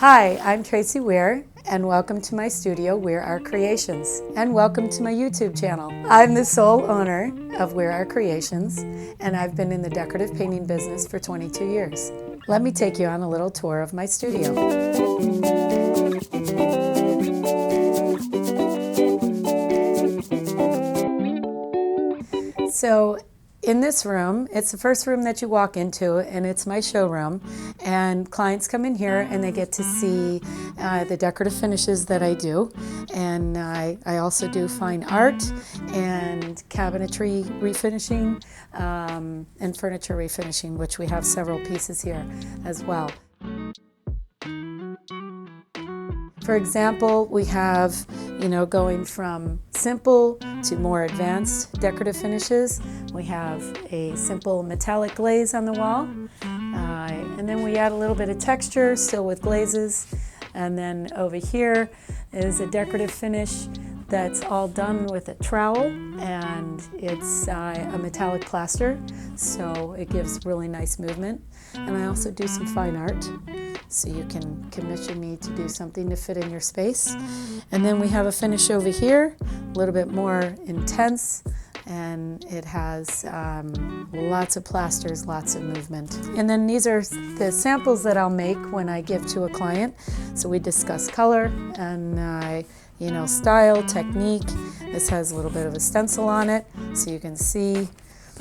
Hi, I'm Tracy Weir, and welcome to my studio, Weir Art Creations, and welcome to my YouTube channel. I'm the sole owner of Weir Art Creations, and I've been in the decorative painting business for 22 years. Let me take you on a little tour of my studio. So in this room, it's the first room that you walk into, and it's my showroom, and clients come in here and they get to see the decorative finishes that I do, and I also do fine art and cabinetry refinishing and furniture refinishing, which we have several pieces here as well. For example, we have, going from simple to more advanced decorative finishes. We have a simple metallic glaze on the wall, and then we add a little bit of texture, still with glazes. And then over here is a decorative finish that's all done with a trowel, and it's a metallic plaster, so it gives really nice movement. And I also do some fine art, so you can commission me to do something to fit in your space. And then we have a finish over here, a little bit more intense, and it has lots of plasters, lots of movement. And then these are the samples that I'll make when I give to a client. So we discuss color and style, technique. This has a little bit of a stencil on it, so you can see.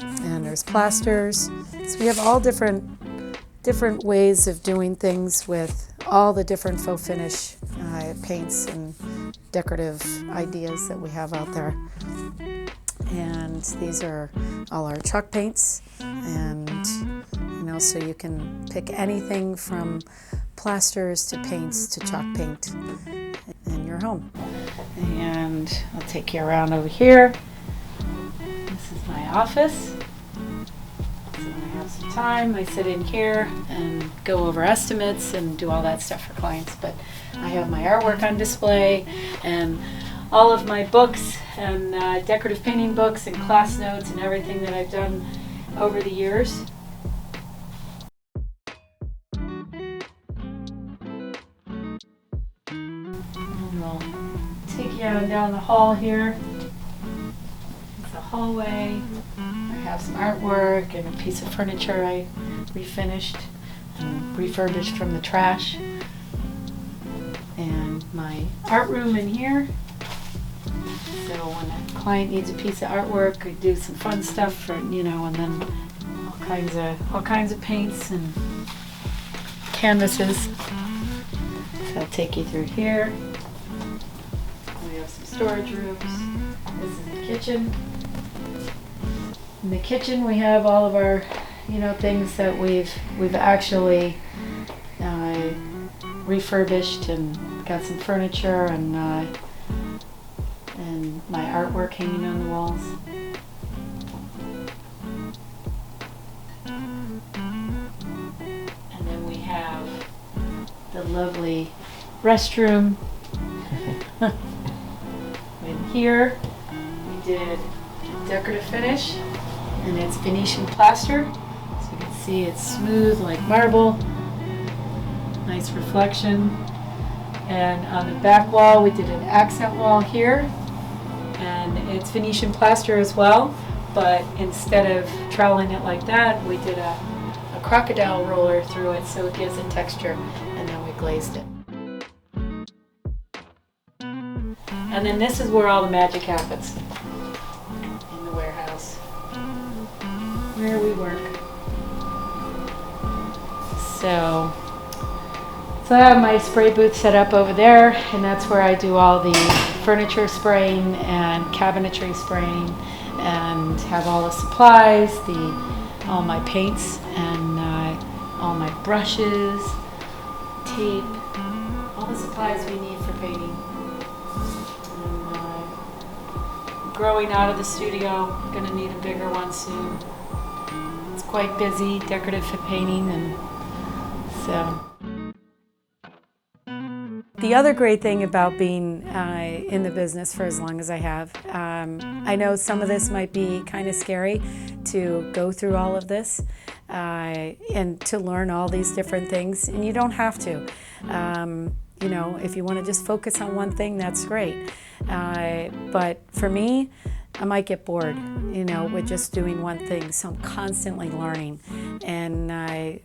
And there's plasters. So we have all different ways of doing things with all the different faux finish paints and decorative ideas that we have out there. And these are all our chalk paints, and so you can pick anything from plasters to paints to chalk paint in your home. And I'll take you around over here. This is my office. So when I have some time, I sit in here and go over estimates and do all that stuff for clients. But I have my artwork on display and all of my books and decorative painting books and class notes and everything that I've done over the years. And we'll take you down the hall here. It's a hallway. I have some artwork and a piece of furniture I refinished and refurbished from the trash. And my art room in here. So when a client needs a piece of artwork, we do some fun stuff for, and then all kinds of paints and canvases. So I'll take you through here. We have some storage rooms. This is the kitchen. In the kitchen we have all of our, things that we've actually refurbished and got some furniture and my artwork hanging on the walls. And then we have the lovely restroom. In here we did decorative finish, and it's Venetian plaster. So you can see it's smooth like marble. Nice reflection. And on the back wall we did an accent wall here, and it's Venetian plaster as well, but instead of troweling it like that, we did a crocodile roller through it so it gives it texture, and then we glazed it. And then this is where all the magic happens, in the warehouse, where we work. So I have my spray booth set up over there, and that's where I do all the furniture spraying and cabinetry spraying, and have all the supplies, all my paints and all my brushes, tape, all the supplies we need for painting. And growing out of the studio, gonna need a bigger one soon. It's quite busy, decorative painting, and so. The other great thing about being in the business for as long as I have, I know some of this might be kind of scary to go through all of this, and to learn all these different things. And you don't have to. You know, if you want to just focus on one thing, that's great. But for me, I might get bored, you know, with just doing one thing. So I'm constantly learning, and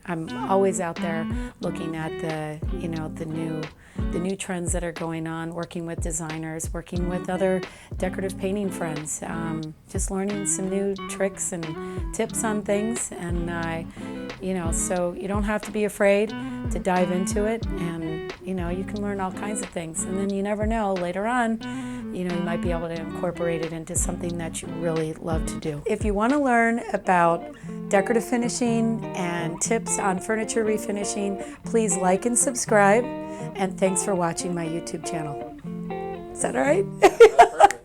I'm always out there looking at the new trends that are going on, working with designers, working with other decorative painting friends, just learning some new tricks and tips on things. And you know, so you don't have to be afraid to dive into it, and you know, you can learn all kinds of things. And then you never know, later on, you know, you might be able to incorporate it into something that you really love to do. If you want to learn about decorative finishing and tips on furniture refinishing, please like and subscribe. And thanks for watching my YouTube channel. Is that all right?